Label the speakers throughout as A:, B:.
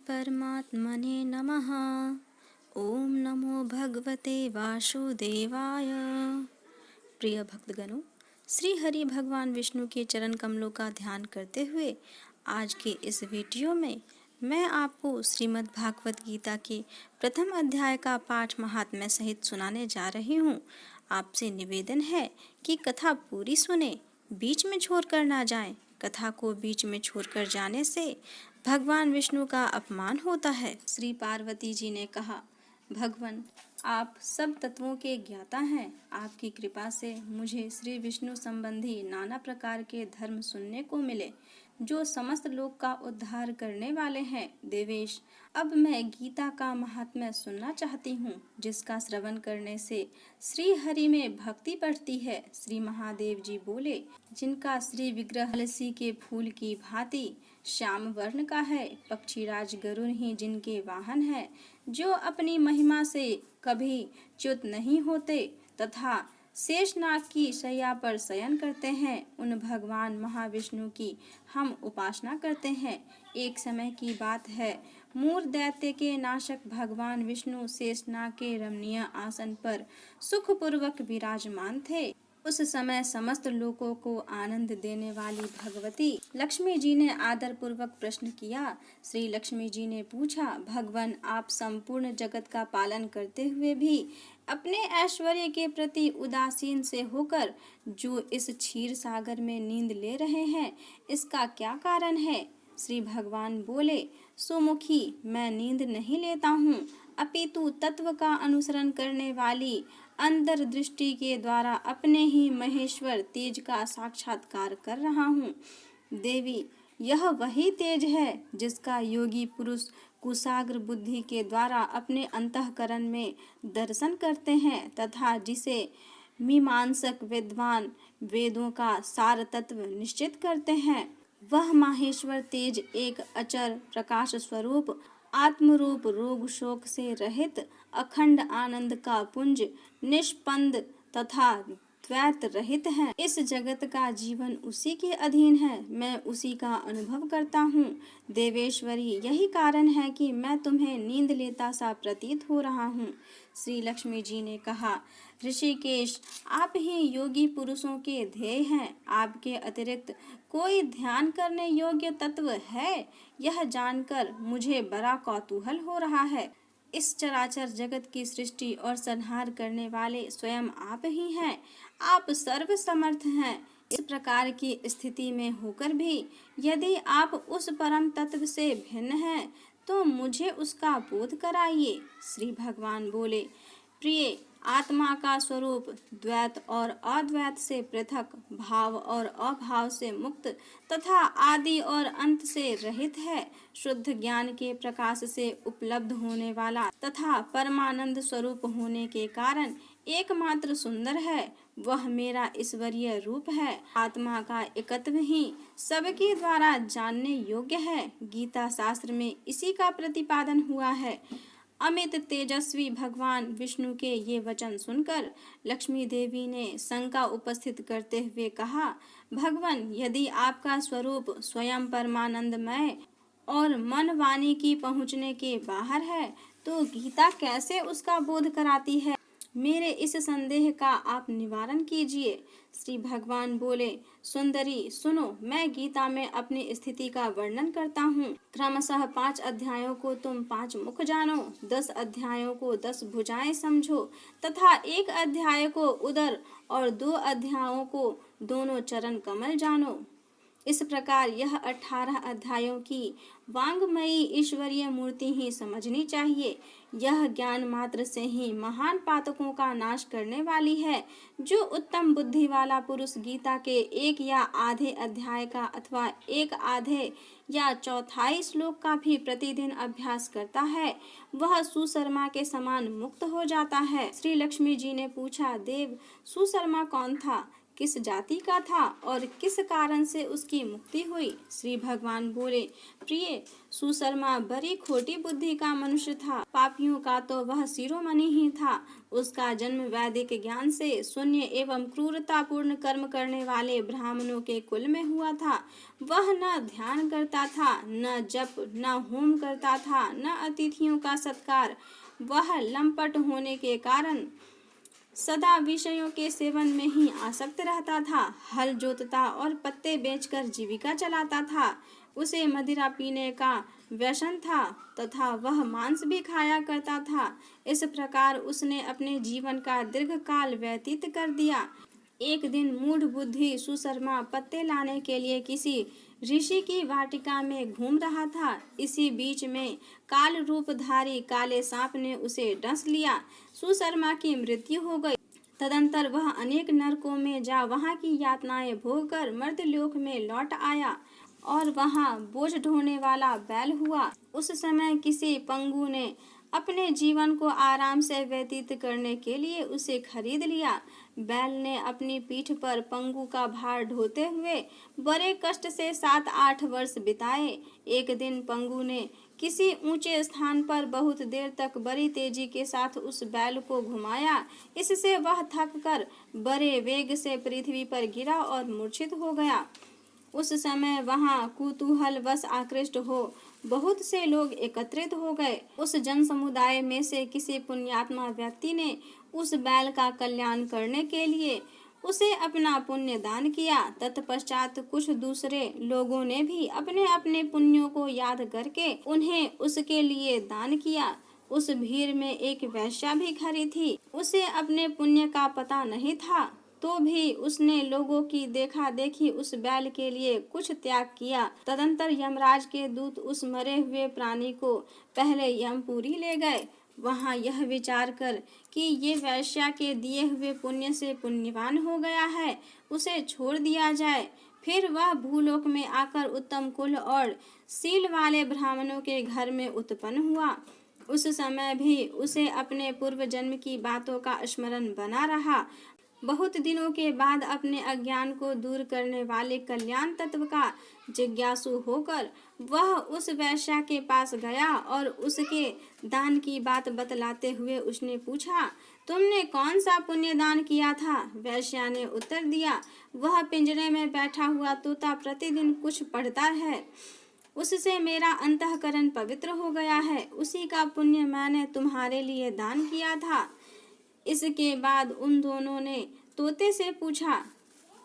A: परमात्मने नमः। ओम नमो भगवते वासुदेवाय। प्रिय भक्तगणों, श्री हरि भगवान विष्णु के चरण कमलों का ध्यान करते हुए आज के इस वीडियो में मैं आपको श्रीमद् भागवत गीता के प्रथम अध्याय का पाठ महात्म्य सहित सुनाने जा रही हूँ। आपसे निवेदन है कि कथा पूरी सुने, बीच में छोड़कर ना जाएं। कथा को बीच में छोड़कर जाने से भगवान विष्णु का अपमान होता है। श्री पार्वती जी ने कहा, भगवान, आप सब तत्वों के ज्ञाता हैं। आपकी कृपा से मुझे श्री विष्णु संबंधी नाना प्रकार के धर्म सुनने को मिले, जो समस्त लोक का उद्धार करने वाले हैं। देवेश, अब मैं गीता का महात्म्य सुनना चाहती हूँ, जिसका श्रवण करने से श्री हरि में भक्ति बढ़ती है। श्री महादेव जी बोले, जिनका श्री विग्रह तुलसी के फूल की भांति श्याम वर्ण का है, पक्षीराज गरुड़ ही जिनके वाहन है, जो अपनी महिमा से कभी च्युत नहीं होते तथा शेषनाग की शैया पर शयन करते हैं, उन भगवान महाविष्णु की हम उपासना करते हैं। एक समय की बात है, मूर दैत्य के नाशक भगवान विष्णु शेषनाग के रमणीय आसन पर सुखपूर्वक विराजमान थे। उस समय समस्त लोगों को आनंद देने वाली भगवती लक्ष्मी जी ने आदर पूर्वक प्रश्न किया। श्री लक्ष्मी जी ने पूछा, भगवान, आप संपूर्ण जगत का पालन करते हुए भी अपने ऐश्वर्य के प्रति उदासीन से होकर जो इस क्षीर सागर में नींद ले रहे हैं, इसका क्या कारण है? श्री भगवान बोले, सुमुखी, मैं नींद नहीं लेता हूँ, अपितु तत्व का अनुसरण करने वाली अंतर दृष्टि के द्वारा अपने ही महेश्वर तेज का साक्षात्कार कर रहा हूँ। देवी, यह वही तेज है जिसका योगी पुरुष कुशाग्र बुद्धि के द्वारा अपने अंतःकरण में दर्शन करते हैं तथा जिसे मीमांसक विद्वान वेदों का सार तत्व निश्चित करते हैं। वह माहेश्वर तेज एक अचर प्रकाश स्वरूप आत्मरूप रोग शोक से रहित अखंड आनंद का पुंज निष्पंद तथा द्वैत रहित है। इस जगत का जीवन उसी के अधीन है, मैं उसी का अनुभव करता हूँ। देवेश्वरी, यही कारण है कि मैं तुम्हें नींद लेता सा प्रतीत हो रहा हूँ। श्री लक्ष्मी जी ने कहा, ऋषिकेश, आप ही योगी पुरुषों के ध्येय हैं। आपके अतिरिक्त कोई ध्यान करने योग्य तत्व है? यह जानकर मुझे बड़ा कौतूहल हो रहा है। इस चराचर जगत की सृष्टि और संहार करने वाले स्वयं आप ही हैं। आप सर्व समर्थ हैं। इस प्रकार की स्थिति में होकर भी यदि आप उस परम तत्व से भिन्न हैं, तो मुझे उसका बोध कराइए। श्री भगवान बोले, प्रिय, आत्मा का स्वरूप द्वैत और अद्वैत से पृथक, भाव और अभाव से मुक्त तथा आदि और अंत से रहित है। शुद्ध ज्ञान के प्रकाश से उपलब्ध होने वाला तथा परमानंद स्वरूप होने के कारण एकमात्र सुंदर है। वह मेरा ईश्वरीय रूप है। आत्मा का एकत्व ही सबके द्वारा जानने योग्य है। गीता शास्त्र में इसी का प्रतिपादन हुआ है। अमित तेजस्वी भगवान विष्णु के ये वचन सुनकर लक्ष्मी देवी ने शंका उपस्थित करते हुए कहा, भगवान, यदि आपका स्वरूप स्वयं परमानंदमय और मन वाणी की पहुँचने के बाहर है, तो गीता कैसे उसका बोध कराती है? मेरे इस संदेह का आप निवारण कीजिए। श्री भगवान बोले, सुंदरी, सुनो, मैं गीता में अपनी स्थिति का वर्णन करता हूँ। क्रमशः 5 अध्यायों को तुम 5 मुख जानो, 10 अध्यायों को 10 भुजाएं समझो तथा 1 अध्याय को उदर और 2 अध्यायों को दोनों चरण कमल जानो। इस प्रकार यह 18 अध्यायों की वांगमयी ईश्वरीय मूर्ति ही समझनी चाहिए। यह ज्ञान मात्र से ही महान पातकों का नाश करने वाली है। जो उत्तम बुद्धि वाला पुरुष गीता के 1 या आधे अध्याय का अथवा 1 आधे या चौथाई श्लोक का भी प्रतिदिन अभ्यास करता है, वह सुशर्मा के समान मुक्त हो जाता है। श्री लक्ष्मी जी ने पूछा, देव, सुशर्मा कौन था? किस जाति का था और किस कारण से उसकी मुक्ति हुई। श्री भगवान बोले, प्रिय सुशर्मा बड़ी खोटी बुद्धि का मनुष्य था। पापियों का तो वह शिरोमणि ही था। उसका जन्म वैदिक ज्ञान से शून्य एवं क्रूरतापूर्ण कर्म करने वाले ब्राह्मणों के कुल में हुआ था। वह न ध्यान करता था, न जप, न होम करता था, न अतिथियों का सत्कार। वह लंपट होने के कारण सदा विषयों के सेवन में ही आसक्त रहता था। हल जोतता और पत्ते बेचकर जीविका चलाता था। उसे मदिरा पीने का व्यसन था तथा वह मांस भी खाया करता था। इस प्रकार उसने अपने जीवन का दीर्घ काल व्यतीत कर दिया। एक दिन मूढ़ बुद्धि सुशर्मा पत्ते लाने के लिए किसी ऋषि की वाटिका में घूम रहा था। इसी बीच में काल रूपधारी काले सांप ने उसे डस लिया। सुशर्मा की मृत्यु हो गई। तदंतर वह अनेक नरकों में जा वहां की यातनाएं भोगकर मर्त्यलोक में लौट आया और वहां बोझ ढोने वाला बैल हुआ। उस समय किसी पंगु ने अपने जीवन को आराम से व्यतीत करने के लिए उसे खरीद लिया। बैल ने अपनी पीठ पर पंगु का भार ढोते हुए बड़े कष्ट से 7-8 वर्ष बिताए। एक दिन पंगु ने किसी ऊंचे स्थान पर बहुत देर तक बड़ी तेजी के साथ उस बैल को घुमाया। इससे वह थक कर बड़े वेग से पृथ्वी पर गिरा और मूर्छित हो गया। उस समय वहां कुतूहलवश आकृष्ट हो बहुत से लोग एकत्रित हो गए। उस जन समुदाय में से किसी पुण्यात्मा व्यक्ति ने उस बैल का कल्याण करने के लिए उसे अपना पुण्य दान किया। तत्पश्चात कुछ दूसरे लोगों ने भी अपने अपने पुण्यों को याद करके उन्हें उसके लिए दान किया। उस भीड़ में एक वैश्या भी खड़ी थी। उसे अपने पुण्य का पता नहीं था, तो भी उसने लोगों की देखा देखी उस बैल के लिए कुछ त्याग किया। तदंतर यमराज के दूत उस मरे हुए प्राणी को पहले यमपुरी ले गए। वहां यह विचार कर कि ये वैश्या के दिए हुए पुण्य से पुण्यवान हो गया है, उसे छोड़ दिया जाए। फिर वह भूलोक में आकर उत्तम कुल और शील वाले ब्राह्मणों के घर में उत्पन्न हुआ। उस समय भी उसे अपने पूर्व जन्म की बातों का स्मरण बना रहा। बहुत दिनों के बाद अपने अज्ञान को दूर करने वाले कल्याण तत्व का जिज्ञासु होकर वह उस वैश्या के पास गया और उसके दान की बात बतलाते हुए उसने पूछा, तुमने कौन सा पुण्य दान किया था? वैश्या ने उत्तर दिया, वह पिंजरे में बैठा हुआ तोता प्रतिदिन कुछ पढ़ता है, उससे मेरा अंतःकरण पवित्र हो गया है। उसी का पुण्य मैंने तुम्हारे लिए दान किया था। इसके बाद उन दोनों ने तोते से पूछा।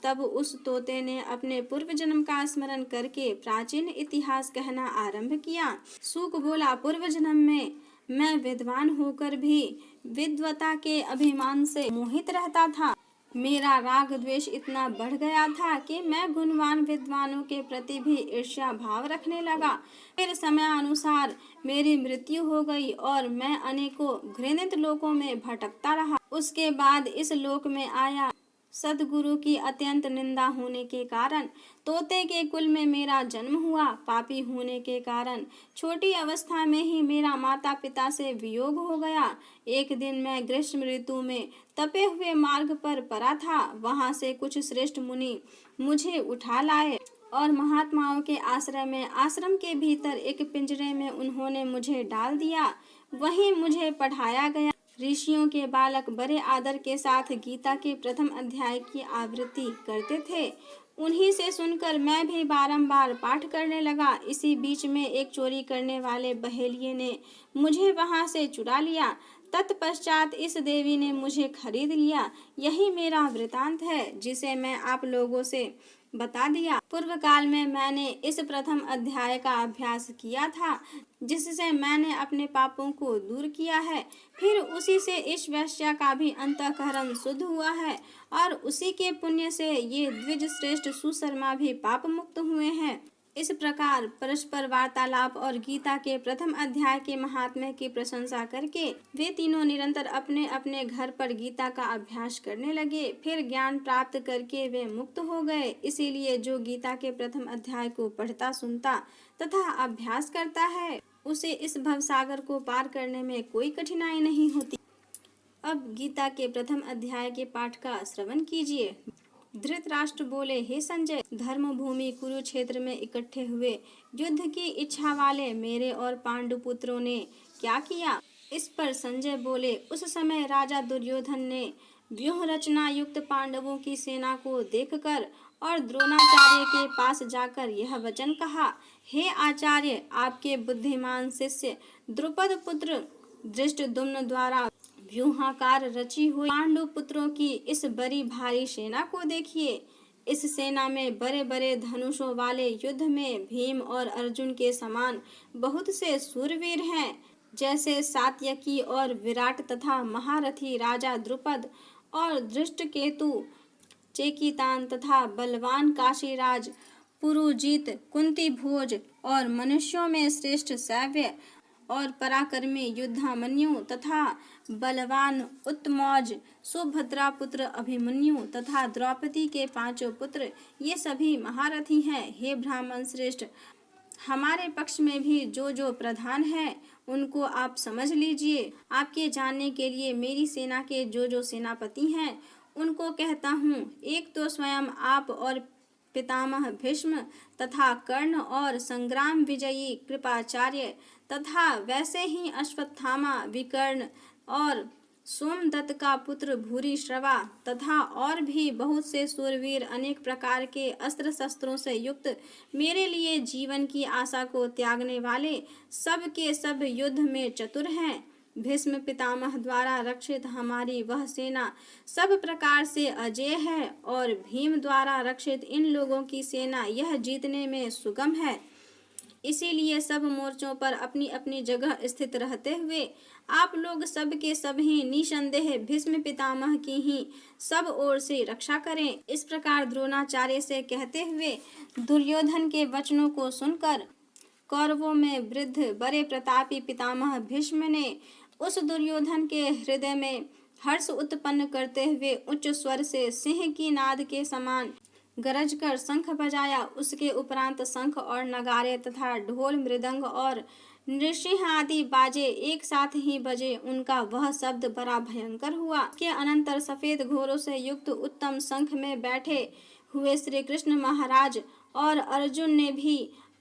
A: तब उस तोते ने अपने पूर्व जन्म का स्मरण करके प्राचीन इतिहास कहना आरंभ किया। सूक बोला, पूर्व जन्म में मैं विद्वान होकर भी विद्वता के अभिमान से मोहित रहता था। मेरा राग द्वेष इतना बढ़ गया था कि मैं गुणवान विद्वानों के प्रति भी ईर्ष्या भाव रखने लगा। फिर समयानुसार मेरी मृत्यु हो गई और मैं अनेकों घृणित लोकों में भटकता रहा। उसके बाद इस लोक में आया। सदगुरु की अत्यंत निंदा होने के कारण तोते के कुल में मेरा जन्म हुआ। पापी होने के कारण छोटी अवस्था में ही मेरा माता पिता से वियोग हो गया। एक दिन मैं ग्रीष्म ऋतु में तपे हुए मार्ग पर पड़ा था। वहां से कुछ श्रेष्ठ मुनि मुझे उठा लाए और महात्माओं के आश्रय में आश्रम के भीतर एक पिंजरे में उन्होंने मुझे डाल दिया। वहीं मुझे पढ़ाया गया। ऋषियों के बालक बड़े आदर के साथ गीता के प्रथम अध्याय की आवृत्ति करते थे। उन्हीं से सुनकर मैं भी बारंबार पाठ करने लगा। इसी बीच में एक चोरी करने वाले बहेलिये ने मुझे वहां से चुरा लिया। तत्पश्चात इस देवी ने मुझे खरीद लिया। यही मेरा वृतांत है, जिसे मैं आप लोगों से बता दिया। पूर्व काल में मैंने इस प्रथम अध्याय का अभ्यास किया था, जिससे मैंने अपने पापों को दूर किया है। फिर उसी से इस वैश्या का भी अंतःकरण शुद्ध हुआ है और उसी के पुण्य से ये द्विज श्रेष्ठ सुशर्मा भी पाप मुक्त हुए हैं। इस प्रकार परस्पर वार्तालाप और गीता के प्रथम अध्याय के महात्म्य की प्रशंसा करके वे तीनों निरंतर अपने अपने घर पर गीता का अभ्यास करने लगे। फिर ज्ञान प्राप्त करके वे मुक्त हो गए। इसीलिए जो गीता के प्रथम अध्याय को पढ़ता, सुनता तथा अभ्यास करता है, उसे इस भवसागर को पार करने में कोई कठिनाई नहीं होती। अब गीता के प्रथम अध्याय के पाठ का श्रवण कीजिए। धृतराष्ट्र बोले, हे संजय, धर्म भूमि कुरुक्षेत्र में इकट्ठे हुए युद्ध की इच्छा वाले मेरे और पांडु पुत्रों ने क्या किया? इस पर संजय बोले, उस समय राजा दुर्योधन ने व्यूह रचना युक्त पांडवों की सेना को देखकर और द्रोणाचार्य के पास जाकर यह वचन कहा, हे आचार्य, आपके बुद्धिमान शिष्य द्रुपद पुत्र धृष्टद्युम्न द्वारा व्यूहाकार रची हुई पांडु पुत्रों की इस बड़ी भारी सेना को देखिए। इस सेना में बड़े बड़े धनुषों वाले युद्ध में भीम और अर्जुन के समान बहुत से सूरवीर हैं, जैसे सात्यकी और विराट तथा महारथी राजा द्रुपद और धृष्टकेतु, चेकितान तथा बलवान काशीराज, पुरुजीत, कुंती भोज और मनुष्यों में श्रेष्ठ सैव्य और पराक्रमी युद्धामन्यु तथा बलवान उत्तमौज, सुभद्रा पुत्र अभिमन्यु तथा द्रौपदी के पांचों पुत्र, ये सभी महारथी हैं। हे ब्राह्मण श्रेष्ठ, हमारे पक्ष में भी जो जो प्रधान है उनको आप समझ लीजिए। आपके जानने के लिए मेरी सेना के जो जो सेनापति हैं उनको कहता हूँ। एक तो स्वयं आप और पितामह भीष्म तथा कर्ण और संग्राम विजयी कृपाचार्य तथा वैसे ही अश्वत्थामा, विकर्ण और सोमदत्त का पुत्र भूरिश्रवा तथा और भी बहुत से सूरवीर अनेक प्रकार के अस्त्र शस्त्रों से युक्त, मेरे लिए जीवन की आशा को त्यागने वाले, सब के सब युद्ध में चतुर हैं। भीष्म पितामह द्वारा रक्षित हमारी वह सेना सब प्रकार से अजेय है और भीम द्वारा रक्षित इन लोगों की सेना यह जीतने में सुगम है। इसीलिए सब मोर्चों पर अपनी अपनी जगह स्थित रहते हुए आप लोग सब के सब ही निसंदेह भीष्म पितामह की ही सब ओर से रक्षा करें। इस प्रकार द्रोणाचार्य से कहते हुए दुर्योधन के वचनों को सुनकर कौरवों में वृद्ध बड़े प्रतापी पितामह भीष्म ने उस दुर्योधन के हृदय में हर्ष उत्पन्न करते हुए उच्च स्वर से सिंह की नाद के समान गरज कर शंख बजाया। उसके उपरांत शंख और नगारे तथा ढोल, मृदंग और नृसिंह आदि बाजे एक साथ ही बजे। उनका वह शब्द बड़ा भयंकर हुआ। के अनंतर सफेद घोड़ों से युक्त उत्तम शंख में बैठे हुए श्री कृष्ण महाराज और अर्जुन ने भी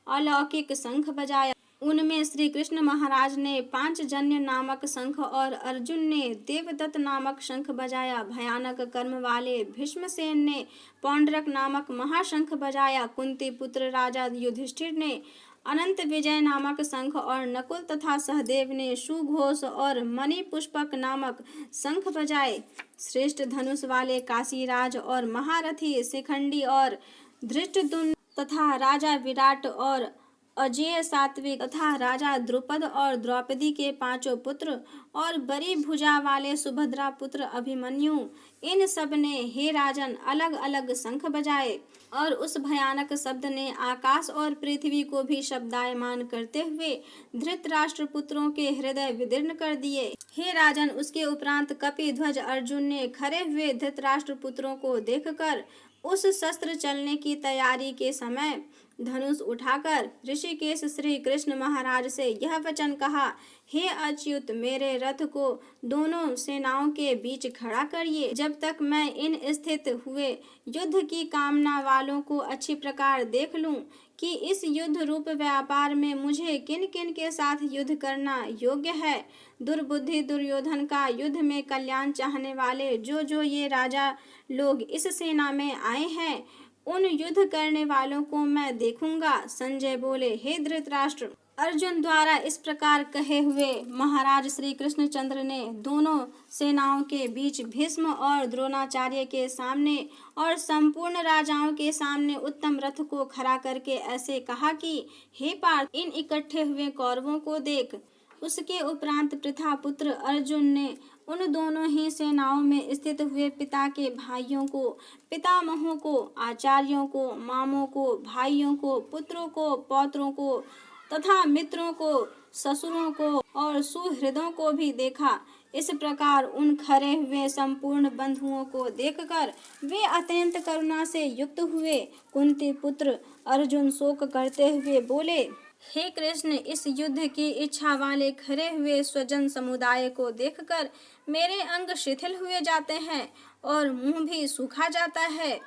A: अलौकिक शंख बजाया। उनमें श्री कृष्ण महाराज ने पांचजन्य नामक शंख और अर्जुन ने देवदत्त नामक शंख बजाया। भयानक कर्म वाले भीष्मसेन ने पौंड्रक नामक महाशंख बजाया। कुंती पुत्र राजा युधिष्ठिर ने अनंत विजय नामक शंख और नकुल तथा सहदेव ने सुघोष और मणि पुष्पक नामक शंख बजाए। श्रेष्ठ धनुष वाले काशीराज और महारथी शिखंडी और धृष्टद्युम्न तथा राजा विराट और अजेय सात्विक तथा राजा द्रुपद और द्रौपदी के पांचों पुत्र और बड़ी भुजा वाले सुभद्रा पुत्र अभिमन्यु, इन सब ने हे राजन अलग अलग शंख बजाए और उस भयानक शब्द ने आकाश और पृथ्वी को भी शब्दायमान करते हुए धृतराष्ट्र पुत्रों के हृदय विदीर्ण कर दिए। हे राजन, उसके उपरांत कपिध्वज अर्जुन ने खड़े हुए धृतराष्ट्र पुत्रों को देखकर उस शस्त्र चलने की तैयारी के समय धनुष उठाकर ऋषिकेश श्री कृष्ण महाराज से यह वचन कहा, हे अच्युत, मेरे रथ को दोनों सेनाओं के बीच खड़ा करिए। जब तक मैं इन स्थित हुए युद्ध की कामना वालों को अच्छी प्रकार देख लूं कि इस युद्ध रूप व्यापार में मुझे किन किन के साथ युद्ध करना योग्य है। दुर्बुद्धि दुर्योधन का युद्ध में कल्याण चाहने वाले जो जो ये राजा लोग इस सेना में आए हैं, उन युद्ध करने वालों को मैं देखूंगा। संजय बोले, हे धृतराष्ट्र, अर्जुन द्वारा इस प्रकार कहे हुए महाराज श्री कृष्णचंद्र ने दोनों सेनाओं के बीच भीष्म और द्रोणाचार्य के सामने और संपूर्ण राजाओं के सामने उत्तम रथ को खड़ा करके ऐसे कहा कि हे पार्थ, इन इकट्ठे हुए कौरवों को देख। उसके उपरांत पृथापुत्र अर्जुन ने उन दोनों ही सेनाओं में स्थित हुए पिता के भाइयों को, पितामहों को, आचार्यों को, मामों को, भाइयों को, पुत्रों को, पौत्रों को तथा मित्रों को, ससुरों को और सुहृदों को भी देखा। इस प्रकार उन खड़े हुए संपूर्ण बंधुओं को देखकर वे अत्यंत करुणा से युक्त हुए। कुंती पुत्र अर्जुन शोक करते हुए बोले, हे कृष्ण, इस युद्ध की इच्छा वाले खड़े हुए स्वजन समुदाय को देखकर मेरे अंग शिथिल हुए जाते हैं और मुंह भी सूखा जाता है।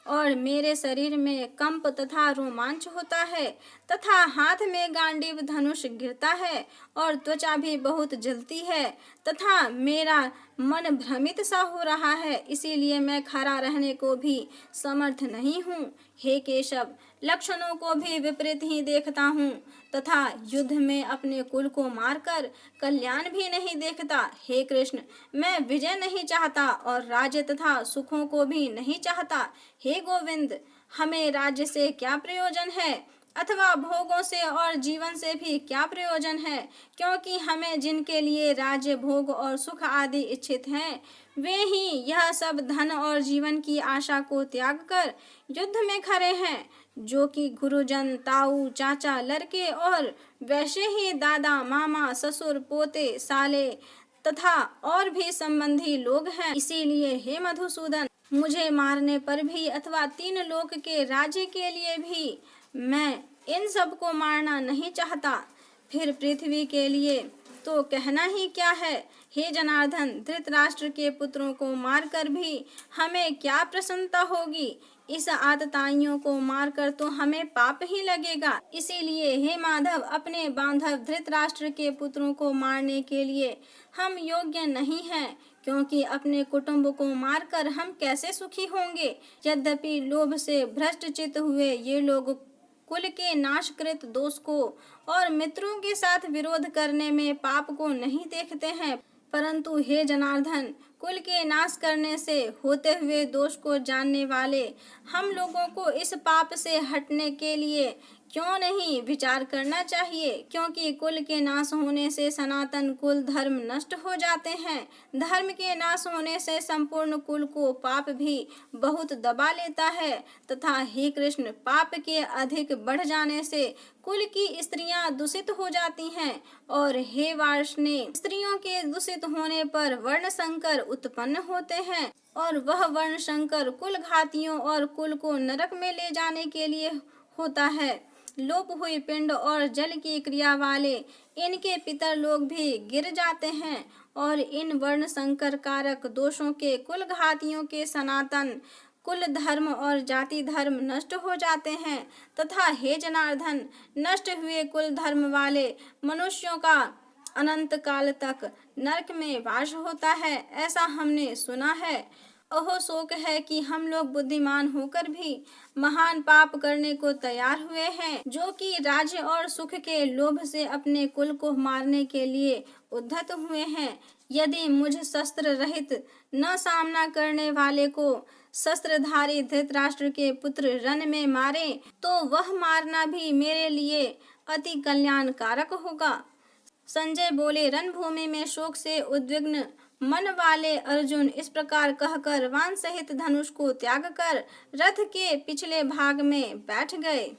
A: और मेरे शरीर में कंप तथा रोमांच होता है तथा हाथ में गांडीव धनुष गिरता है और त्वचा भी बहुत जलती है तथा मेरा मन भ्रमित सा हो रहा है, इसीलिए मैं खड़ा रहने को भी समर्थ नहीं हूँ। हे केशव, लक्षणों को भी विपरीत ही देखता हूँ तथा युद्ध में अपने कुल को मारकर कल्याण भी नहीं देखता। हे कृष्ण, मैं विजय नहीं चाहता और राज्य तथा सुखों को भी नहीं चाहता। हे गोविंद, हमें राज्य से क्या प्रयोजन है अथवा भोगों से और जीवन से भी क्या प्रयोजन है, क्योंकि हमें जिनके लिए राज्य भोग और सुख आदि इच्छित हैं वे ही यह सब धन और जीवन की आशा को त्याग कर युद्ध में खड़े हैं, जो कि गुरुजन, ताऊ, चाचा, लड़के और वैसे ही दादा, मामा, ससुर, पोते, साले तथा और भी संबंधी लोग हैं। इसीलिए हे मधुसूदन, मुझे मारने पर भी अथवा तीन लोक के राज्य के लिए भी मैं इन सबको मारना नहीं चाहता। फिर पृथ्वी के लिए तो कहना ही क्या है। हे जनार्दन, धृतराष्ट्र के पुत्रों को मारकर भी हमें क्या प्रसन्नता होगी। इस आतताइयों को मारकर तो हमें पाप ही लगेगा। इसीलिए हे माधव, अपने बांधव धृतराष्ट्र के पुत्रों को मारने के लिए हम योग्य नहीं हैं, क्योंकि अपने कुटुंब को मारकर हम कैसे सुखी होंगे। यद्यपि लोभ से भ्रष्ट चित्त हुए ये लोग कुल के नाशकृत दोष को और मित्रों के साथ विरोध करने में पाप को नहीं देखते हैं, परंतु हे जनार्दन, कुल के नाश करने से होते हुए दोष को जानने वाले हम लोगों को इस पाप से हटने के लिए क्यों नहीं विचार करना चाहिए, क्योंकि कुल के नाश होने से सनातन कुल धर्म नष्ट हो जाते हैं। धर्म के नाश होने से संपूर्ण कुल को पाप भी बहुत दबा लेता है तथा हे कृष्ण, पाप के अधिक बढ़ जाने से कुल की स्त्रियां दूषित हो जाती हैं और हे वार्ष्णेय, स्त्रियों के दूषित होने पर वर्ण संकर उत्पन्न होते हैं और वह वर्ण संकर कुल घातियों और कुल को नरक में ले जाने के लिए होता है। लोप हुई पिंड और जल की क्रिया वाले इनके पितर लोग भी गिर जाते हैं और इन वर्ण संकर कारक दोषों के कुल घातियों के सनातन कुल धर्म और जाति धर्म नष्ट हो जाते हैं तथा हे जनार्दन, नष्ट हुए कुल धर्म वाले मनुष्यों का अनंत काल तक नरक में वास होता है, ऐसा हमने सुना है। ओहो शोक है कि हम लोग बुद्धिमान होकर भी महान पाप करने को तैयार हुए हैं, जो कि राज्य और सुख के लोभ से अपने कुल को मारने के लिए उद्धत हुए हैं। यदि मुझ शस्त्र रहित न सामना करने वाले को शस्त्रधारी धृतराष्ट्र के पुत्र रण में मारे तो वह मारना भी मेरे लिए अति कल्याणकारक होगा। संजय बोले, रणभूमि में शोक से उद्विग्न मन वाले अर्जुन इस प्रकार कहकर वान सहित धनुष को त्याग कर रथ के पिछले भाग में बैठ गए।